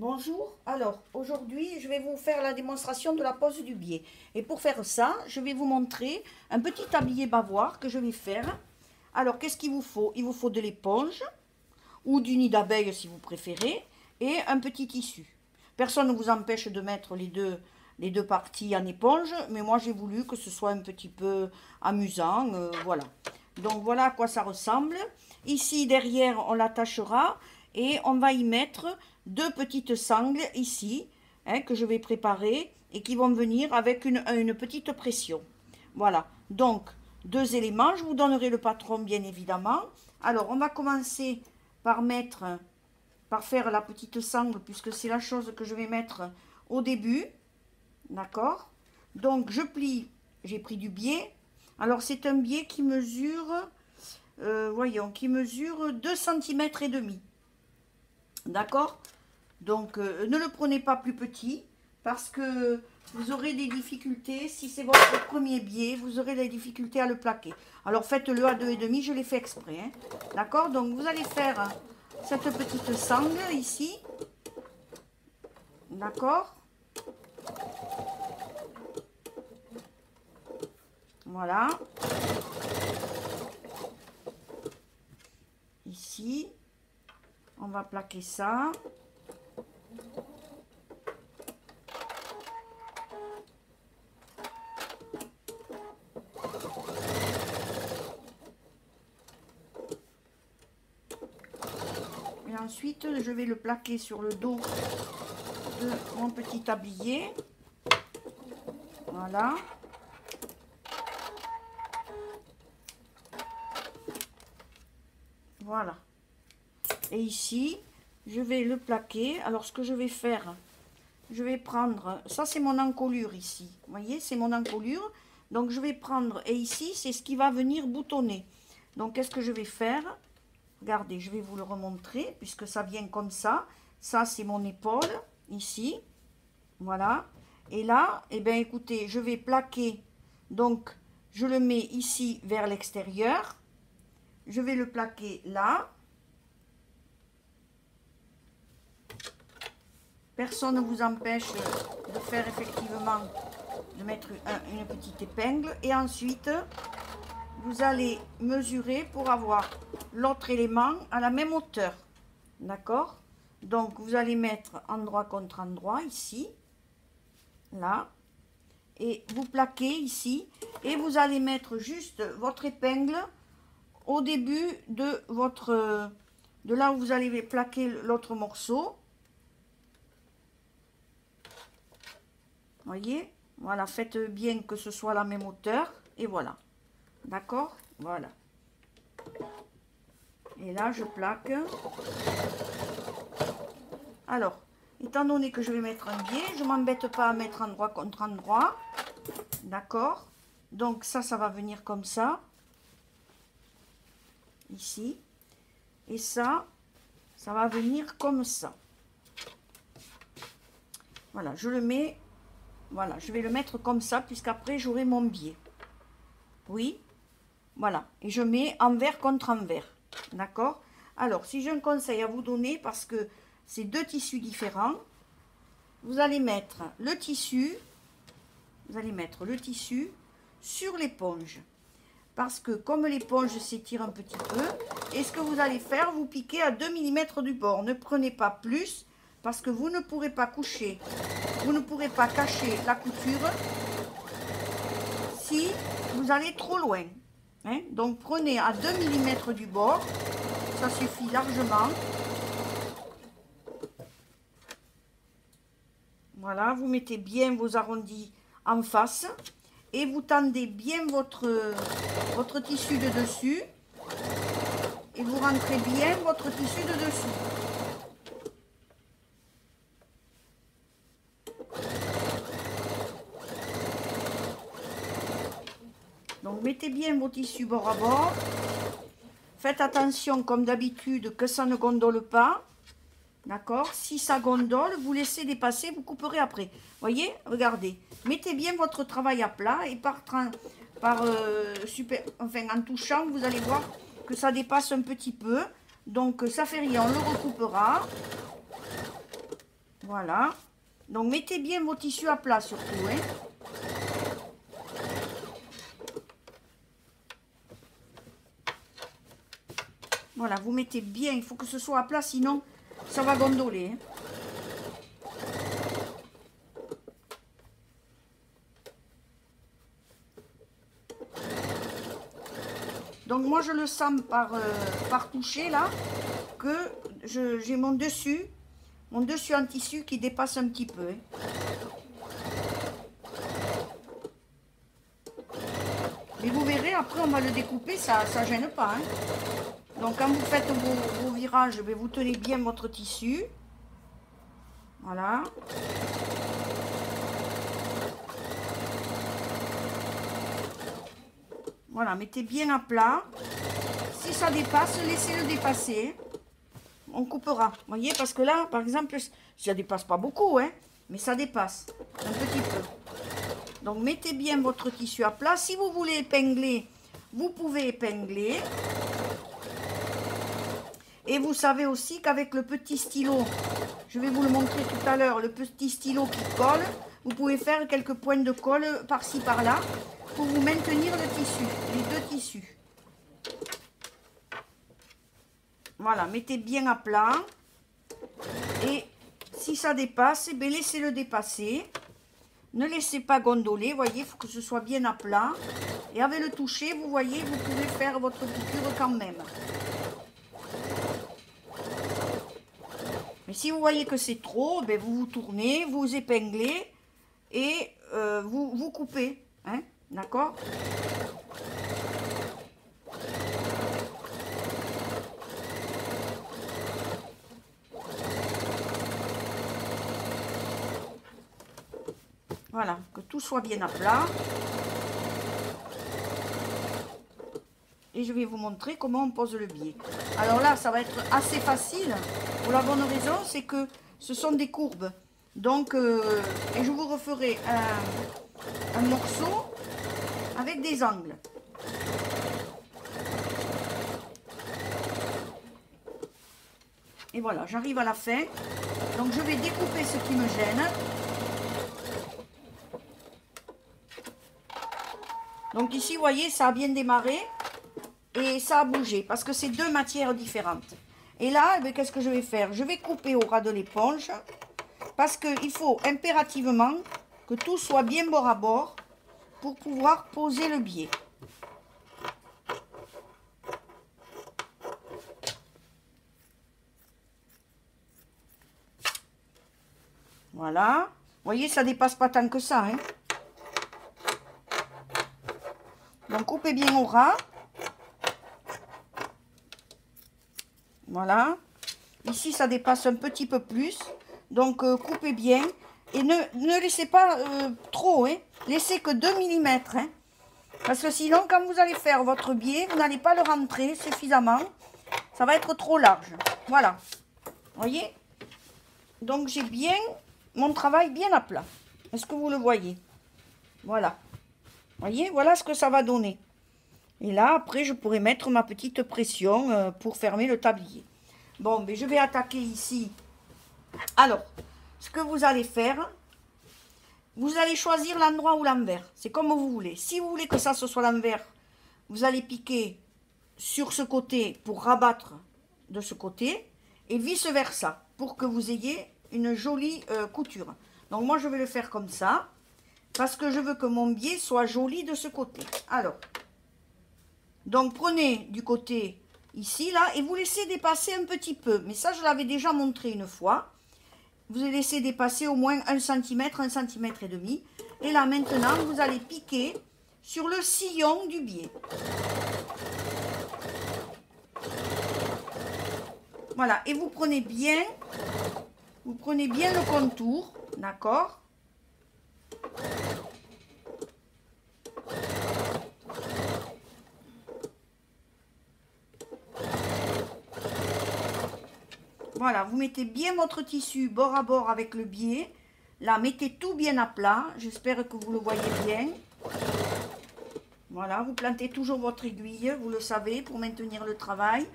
Bonjour, alors aujourd'hui je vais vous faire la démonstration de la pose du biais. Et pour faire ça, je vais vous montrer un petit tablier bavoir que je vais faire. Alors qu'est-ce qu'il vous faut? Il vous faut de l'éponge ou du nid d'abeille si vous préférez et un petit tissu. Personne ne vous empêche de mettre les deux parties en éponge, mais moi j'ai voulu que ce soit un petit peu amusant, voilà. Donc voilà à quoi ça ressemble. Ici derrière on l'attachera et on va y mettre deux petites sangles ici, hein, que je vais préparer et qui vont venir avec une petite pression. Voilà, donc deux éléments, je vous donnerai le patron bien évidemment. Alors on va commencer par faire la petite sangle puisque c'est la chose que je vais mettre au début, d'accord. Donc je plie, j'ai pris du biais. Alors c'est un biais qui mesure, voyons, qui mesure 2,5 cm. D'accord. Donc ne le prenez pas plus petit parce que vous aurez des difficultés. Si c'est votre premier biais, vous aurez des difficultés à le plaquer. Alors faites-le à 2,5, je l'ai fait exprès, hein. D'accord. Donc vous allez faire cette petite sangle ici. D'accord. Voilà. Ici. On va plaquer ça. Et ensuite, je vais le plaquer sur le dos de mon petit tablier. Voilà. Voilà. Et ici, je vais le plaquer. Alors, ce que je vais faire, je vais prendre... Ça, c'est mon encolure ici. Vous voyez, c'est mon encolure. Donc, je vais prendre... Et ici, c'est ce qui va venir boutonner. Donc, qu'est-ce que je vais faire? Regardez, je vais vous le remontrer, puisque ça vient comme ça. Ça, c'est mon épaule, ici. Voilà. Et là, eh bien, écoutez, je vais plaquer. Donc, je le mets ici vers l'extérieur. Je vais le plaquer là. Personne ne vous empêche de faire effectivement, de mettre une petite épingle. Et ensuite, vous allez mesurer pour avoir l'autre élément à la même hauteur. D'accord? Donc, vous allez mettre endroit contre endroit ici. Là. Et vous plaquez ici. Et vous allez mettre juste votre épingle au début de votre... de là où vous allez plaquer l'autre morceau. Voyez, voilà, faites bien que ce soit la même hauteur et voilà, d'accord, voilà. Et là je plaque. Alors, étant donné que je vais mettre un biais, je m'embête pas à mettre endroit contre endroit, d'accord. Donc ça va venir comme ça, ici, et ça va venir comme ça. Voilà, je le mets. Voilà, je vais le mettre comme ça, puisqu'après j'aurai mon biais. Oui, voilà. Et je mets envers contre envers. D'accord? Alors, si j'ai un conseil à vous donner, parce que c'est deux tissus différents, vous allez mettre le tissu, sur l'éponge. Parce que comme l'éponge s'étire un petit peu, et ce que vous allez faire, vous piquez à 2 mm du bord. Ne prenez pas plus, parce que vous ne pourrez pas coucher. Vous ne pourrez pas cacher la couture si vous allez trop loin. Hein? Donc prenez à 2 mm du bord, ça suffit largement. Voilà, vous mettez bien vos arrondis en face et vous tendez bien votre tissu de dessus et vous rentrez bien votre tissu de dessous. Donc mettez bien vos tissus bord à bord. Faites attention comme d'habitude que ça ne gondole pas. D'accord? Si ça gondole, vous laissez dépasser, vous couperez après. Voyez? Regardez. Mettez bien votre travail à plat et en touchant, vous allez voir que ça dépasse un petit peu. Donc ça fait rien, on le recoupera. Voilà. Donc mettez bien vos tissus à plat surtout. Hein. Voilà, vous mettez bien, il faut que ce soit à plat, sinon ça va gondoler. Hein. Donc moi je le sens par toucher là, que j'ai mon dessus en tissu qui dépasse un petit peu. Hein. Mais vous verrez, après on va le découper, ça ne gêne pas. Hein. Donc quand vous faites vos virages, vous tenez bien votre tissu. Voilà. Voilà, mettez bien à plat. Si ça dépasse, laissez-le dépasser. On coupera, vous voyez, parce que là, par exemple, ça dépasse pas beaucoup, hein, mais ça dépasse un petit peu. Donc, mettez bien votre tissu à plat. Si vous voulez épingler, vous pouvez épingler. Et vous savez aussi qu'avec le petit stylo, je vais vous le montrer tout à l'heure, le petit stylo qui colle, vous pouvez faire quelques points de colle par-ci, par-là, pour vous maintenir le tissu, les deux tissus. Voilà, mettez bien à plat. Et si ça dépasse, eh bien, laissez-le dépasser. Ne laissez pas gondoler, voyez, il faut que ce soit bien à plat. Et avec le toucher, vous voyez, vous pouvez faire votre piqûre quand même. Mais si vous voyez que c'est trop, ben vous vous tournez, vous épinglez et vous coupez. Hein, d'accord ? Voilà, que tout soit bien à plat. Et je vais vous montrer comment on pose le biais. Alors là, ça va être assez facile. Pour la bonne raison, c'est que ce sont des courbes. Donc, et je vous referai un morceau avec des angles. Et voilà, j'arrive à la fin. Donc, je vais découper ce qui me gêne. Donc ici, vous voyez, ça a bien démarré et ça a bougé parce que c'est deux matières différentes. Et là, eh qu'est-ce que je vais faire? Je vais couper au ras de l'éponge parce qu'il faut impérativement que tout soit bien bord à bord pour pouvoir poser le biais. Voilà. Vous voyez, ça dépasse pas tant que ça, hein. Donc, coupez bien au ras. Voilà. Ici, ça dépasse un petit peu plus. Donc, coupez bien. Et ne laissez pas trop, hein. Laissez que 2 mm. Hein. Parce que sinon, quand vous allez faire votre biais, vous n'allez pas le rentrer suffisamment. Ça va être trop large. Voilà. Vous voyez? Donc, j'ai bien mon travail bien à plat. Est-ce que vous le voyez? Voilà. Voyez, voilà ce que ça va donner. Et là, après, je pourrais mettre ma petite pression pour fermer le tablier. Bon, mais je vais attaquer ici. Alors, ce que vous allez faire, vous allez choisir l'endroit ou l'envers. C'est comme vous voulez. Si vous voulez que ça, ce soit l'envers, vous allez piquer sur ce côté pour rabattre de ce côté et vice-versa pour que vous ayez une jolie couture. Donc, moi, je vais le faire comme ça. Parce que je veux que mon biais soit joli de ce côté. Alors, donc prenez du côté ici, là, et vous laissez dépasser un petit peu. Mais ça, je l'avais déjà montré une fois. Vous laissez dépasser au moins 1 cm, 1 cm et demi. Et là, maintenant, vous allez piquer sur le sillon du biais. Voilà, et vous prenez bien le contour, d'accord ? Voilà, vous mettez bien votre tissu bord à bord avec le biais. Là, mettez tout bien à plat. J'espère que vous le voyez bien. Voilà, vous plantez toujours votre aiguille, vous le savez, pour maintenir le travail.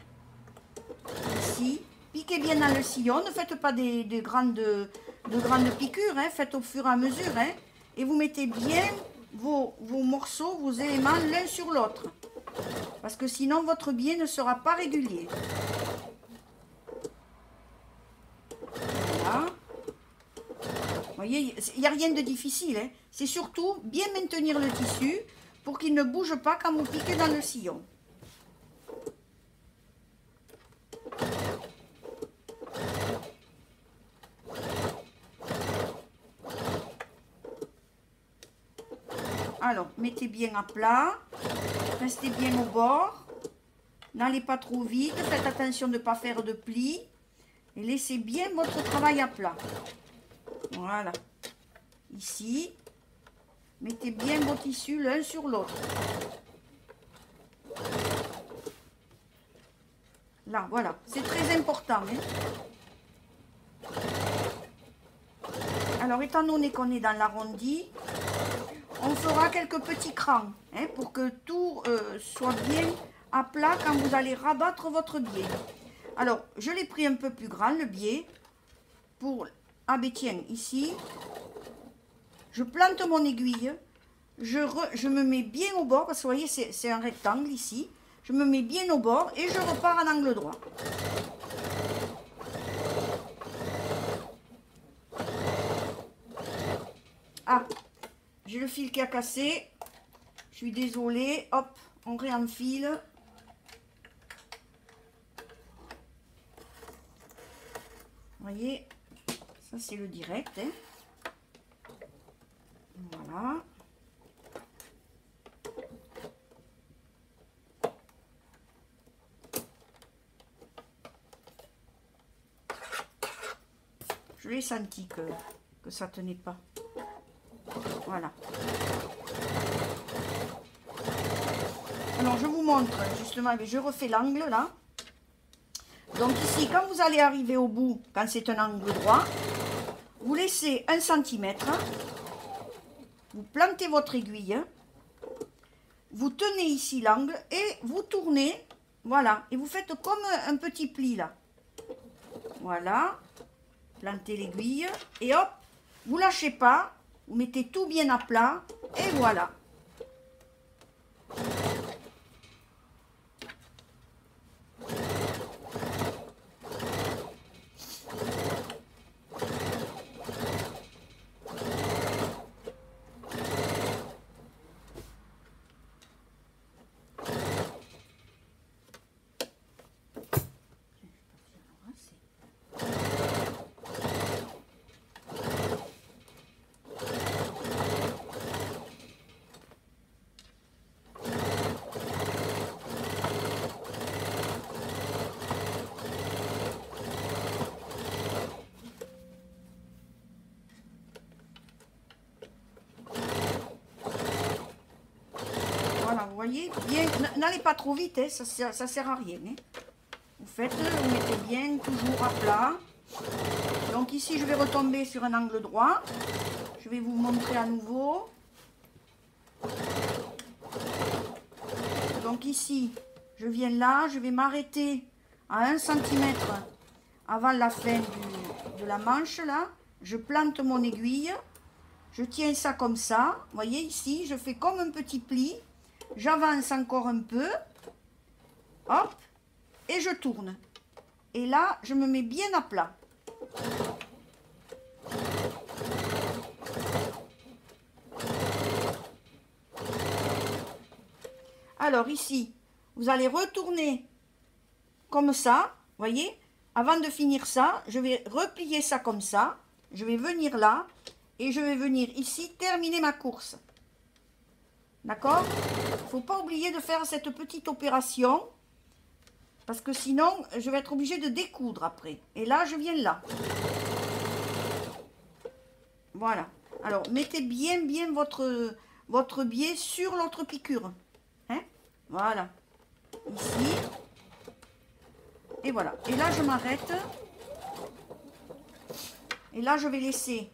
Ici, piquez bien dans le sillon. Ne faites pas des grandes de grandes piqûres, hein, faites au fur et à mesure. Hein, et vous mettez bien vos morceaux, vos éléments l'un sur l'autre. Parce que sinon, votre biais ne sera pas régulier. Voilà. Vous voyez, il n'y a rien de difficile. Hein. C'est surtout bien maintenir le tissu pour qu'il ne bouge pas quand vous piquez dans le sillon. Alors, mettez bien à plat, restez bien au bord, n'allez pas trop vite, faites attention de ne pas faire de plis et laissez bien votre travail à plat. Voilà. Ici, mettez bien vos tissus l'un sur l'autre. Là, voilà, c'est très important. Hein. Alors, étant donné qu'on est dans l'arrondi, on fera quelques petits crans hein, pour que tout soit bien à plat quand vous allez rabattre votre biais. Alors, je l'ai pris un peu plus grand, le biais, pour... Ah ben tiens, ici, je plante mon aiguille, je me mets bien au bord, parce que vous voyez, c'est un rectangle ici. Je me mets bien au bord et je repars en angle droit. Ah, j'ai le fil qui a cassé. Je suis désolée. Hop, on réenfile. Vous voyez, ça c'est le direct. Hein. Voilà. Je l'ai senti que ça tenait pas. Voilà. Alors je vous montre justement, je refais l'angle là. Donc ici, quand vous allez arriver au bout, quand c'est un angle droit, vous laissez 1 cm, vous plantez votre aiguille, vous tenez ici l'angle et vous tournez, voilà, et vous faites comme un petit pli là. Voilà, plantez l'aiguille et hop, vous lâchez pas, vous mettez tout bien à plat et voilà. Vous voyez, bien, n'allez pas trop vite, hein, ça sert à rien. Hein. Vous faites, vous mettez bien toujours à plat. Donc ici, je vais retomber sur un angle droit. Je vais vous montrer à nouveau. Donc ici, je viens là, je vais m'arrêter à 1 cm avant la fin de la manche là. Je plante mon aiguille. Je tiens ça comme ça. Vous voyez ici, je fais comme un petit pli. J'avance encore un peu, hop, et je tourne. Et là, je me mets bien à plat. Alors ici, vous allez retourner comme ça, voyez. Avant de finir ça, je vais replier ça comme ça. Je vais venir là et je vais venir ici terminer ma course. D'accord? Il ne faut pas oublier de faire cette petite opération. Parce que sinon, je vais être obligée de découdre après. Et là, je viens là. Voilà. Alors, mettez bien votre biais sur l'autre piqûre. Hein? Voilà. Ici. Et voilà. Et là, je m'arrête. Et là, je vais laisser.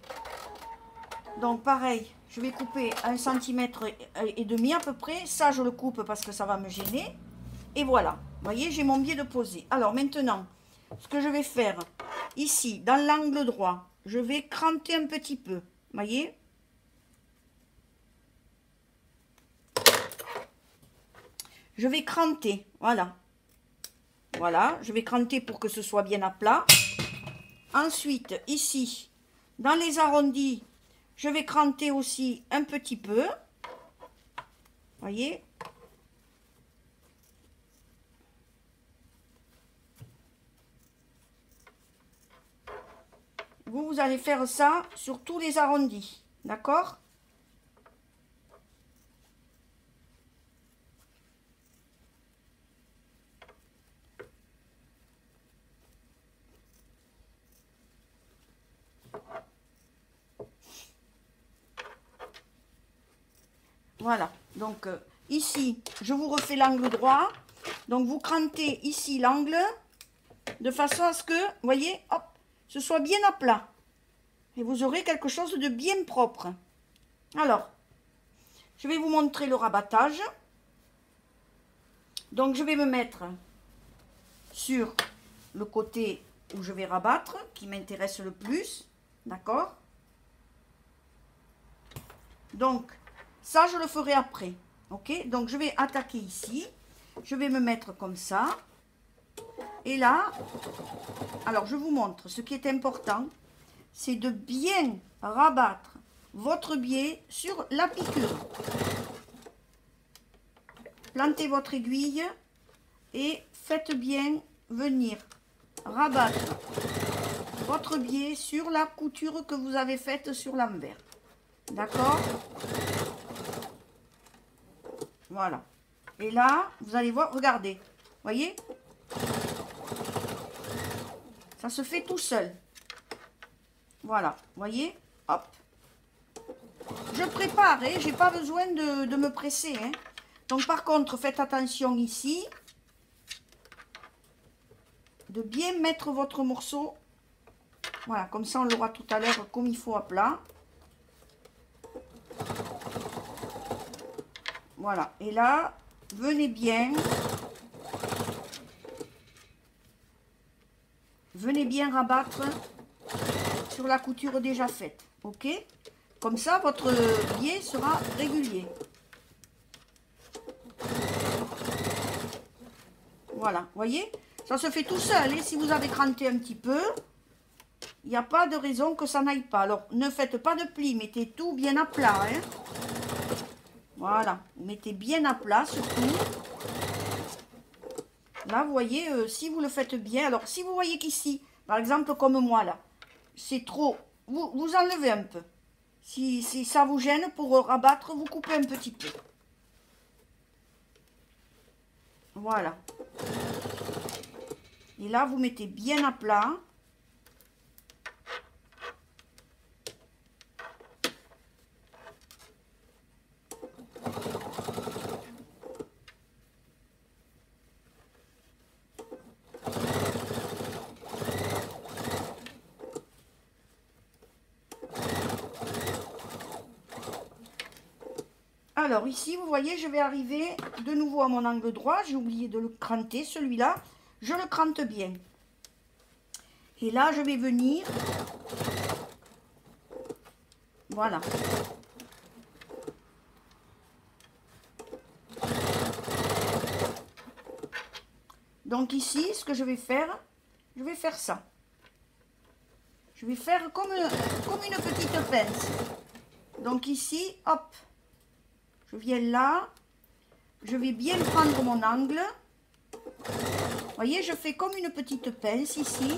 Donc, pareil. Je vais couper 1,5 cm à peu près. Ça, je le coupe parce que ça va me gêner. Et voilà. Vous voyez, j'ai mon biais de poser. Alors, maintenant, ce que je vais faire ici, dans l'angle droit, je vais cranter un petit peu. Voyez? Je vais cranter, voilà. Voilà, je vais cranter pour que ce soit bien à plat. Ensuite, ici, dans les arrondis, je vais cranter aussi un petit peu. Voyez? Vous allez faire ça sur tous les arrondis, d'accord? Voilà, donc ici, je vous refais l'angle droit. Donc vous crantez ici l'angle, de façon à ce que, vous voyez, hop, ce soit bien à plat. Et vous aurez quelque chose de bien propre. Alors, je vais vous montrer le rabattage. Donc je vais me mettre sur le côté où je vais rabattre, qui m'intéresse le plus, d'accord? Donc, ça, je le ferai après, ok? Donc, je vais attaquer ici. Je vais me mettre comme ça. Et là, alors, je vous montre. Ce qui est important, c'est de bien rabattre votre biais sur la piqûre. Plantez votre aiguille et faites bien venir rabattre votre biais sur la couture que vous avez faite sur l'envers. D'accord? Voilà. Et là, vous allez voir, regardez. Voyez? Ça se fait tout seul. Voilà. Voyez? Hop. Je prépare, hein, j'ai pas besoin de me presser. Hein. Donc, par contre, faites attention ici. De bien mettre votre morceau. Voilà, comme ça, on l'aura tout à l'heure comme il faut à plat. Voilà. Et là, venez bien rabattre sur la couture déjà faite. Ok? Comme ça, votre biais sera régulier. Voilà, voyez? Ça se fait tout seul. Et si vous avez cranté un petit peu, il n'y a pas de raison que ça n'aille pas. Alors, ne faites pas de plis. Mettez tout bien à plat. Hein? Voilà. Vous mettez bien à plat, surtout. Là, vous voyez, si vous le faites bien. Alors, si vous voyez qu'ici, par exemple, comme moi, là, c'est trop... Vous enlevez un peu. Si ça vous gêne, pour rabattre, vous coupez un petit peu. Voilà. Et là, vous mettez bien à plat. Alors ici, vous voyez, je vais arriver de nouveau à mon angle droit. J'ai oublié de le cranter, celui-là. Je le crante bien. Et là, je vais venir... Voilà. Donc ici, ce que je vais faire ça. Je vais faire comme une petite pince. Donc ici, hop. Je viens là, je vais bien prendre mon angle. Vous voyez, je fais comme une petite pince ici.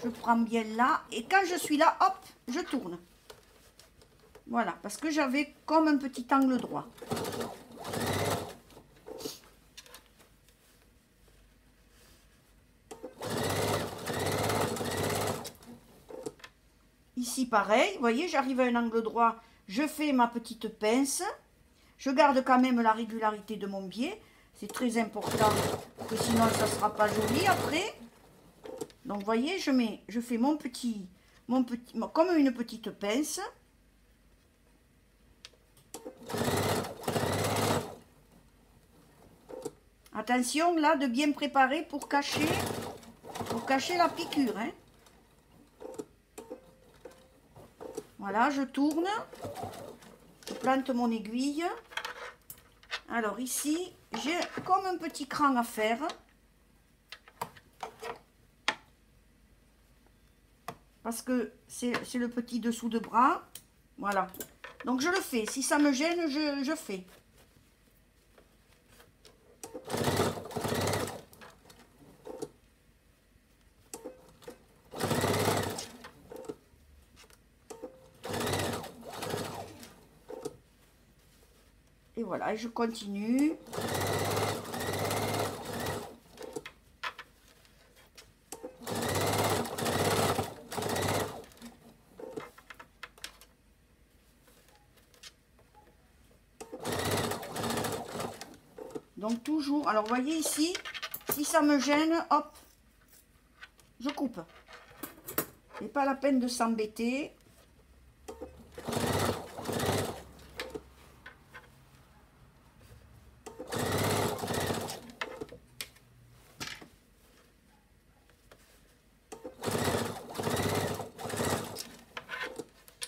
Je prends bien là. Et quand je suis là, hop, je tourne. Voilà, parce que j'avais comme un petit angle droit. Ici, pareil. Vous voyez, j'arrive à un angle droit. Je fais ma petite pince. Je garde quand même la régularité de mon biais. C'est très important, que sinon ça ne sera pas joli après. Donc, vous voyez, je fais mon petit, comme une petite pince. Attention, là, de bien préparer pour cacher la piqûre. Hein. Voilà, je tourne. Je plante mon aiguille. Alors ici, j'ai comme un petit cran à faire. Parce que c'est le petit dessous de bras. Voilà. Donc je le fais. Si ça me gêne, je fais. Et voilà, et je continue. Donc toujours, alors vous voyez ici, si ça me gêne, hop, je coupe. C'est pas la peine de s'embêter.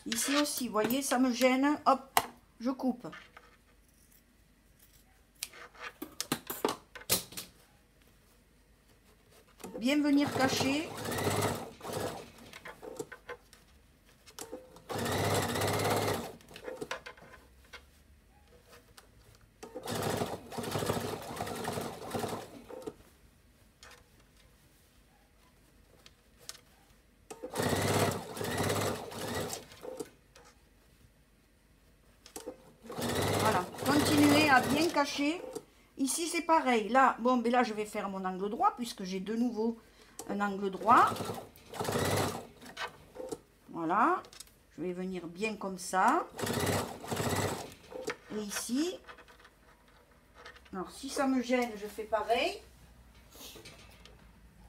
Ici aussi, vous voyez, ça me gêne, hop, je coupe. Bien venir cacher. Voilà, continuez à bien cacher. Ici c'est pareil, là, bon, mais là je vais faire mon angle droit puisque j'ai de nouveau un angle droit. Voilà, je vais venir bien comme ça. Et ici, alors si ça me gêne, je fais pareil.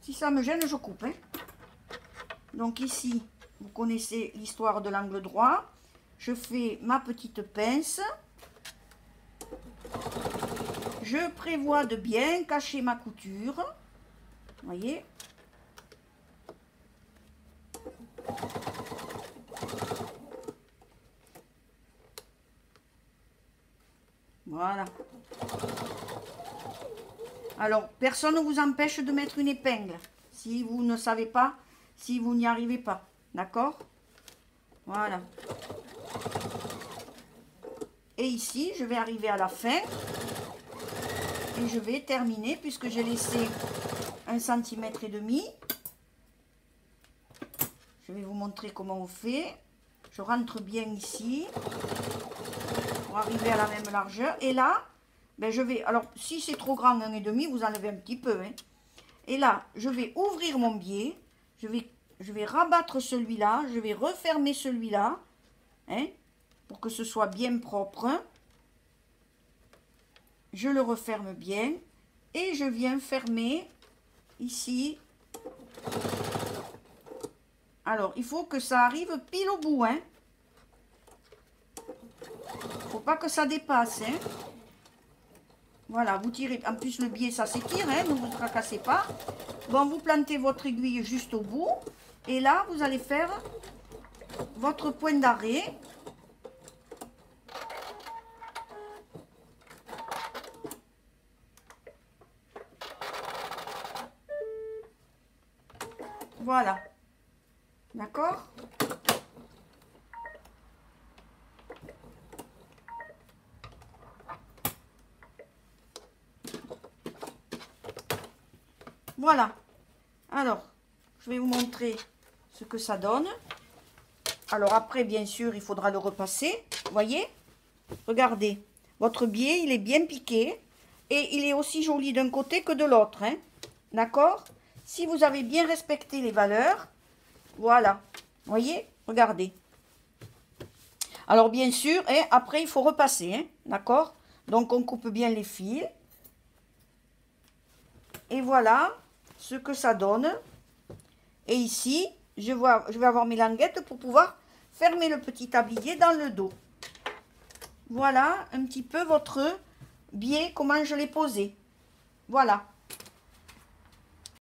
Si ça me gêne, je coupe. Hein. Donc ici, vous connaissez l'histoire de l'angle droit. Je fais ma petite pince. Je prévois de bien cacher ma couture. Vous voyez? Voilà. Alors, personne ne vous empêche de mettre une épingle. Si vous ne savez pas, si vous n'y arrivez pas. D'accord? Voilà. Et ici, je vais arriver à la fin. Et je vais terminer puisque j'ai laissé 1,5 cm. Je vais vous montrer comment on fait. Je rentre bien ici pour arriver à la même largeur. Et là, ben je vais... Alors, si c'est trop grand, 1,5, vous enlevez un petit peu. Hein. Et là, je vais ouvrir mon biais. Je vais rabattre celui-là. Je vais refermer celui-là. Hein, pour que ce soit bien propre. Je le referme bien et je viens fermer ici. Alors, il faut que ça arrive pile au bout. Hein. Faut pas que ça dépasse. Hein. Voilà, vous tirez. En plus, le biais, ça s'étire. Hein, ne vous tracassez pas. Bon, vous plantez votre aiguille juste au bout. Et là, vous allez faire votre point d'arrêt. Voilà. D'accord? Voilà. Alors, je vais vous montrer ce que ça donne. Alors après, bien sûr, il faudra le repasser. Vous voyez? Regardez. Votre biais, il est bien piqué. Et il est aussi joli d'un côté que de l'autre. Hein? D'accord? Si vous avez bien respecté les valeurs, voilà. Vous voyez? Regardez. Alors, bien sûr, hein, après, il faut repasser. Hein? D'accord? Donc, on coupe bien les fils. Et voilà ce que ça donne. Et ici, je vais avoir mes languettes pour pouvoir fermer le petit tablier dans le dos. Voilà un petit peu votre biais, comment je l'ai posé. Voilà.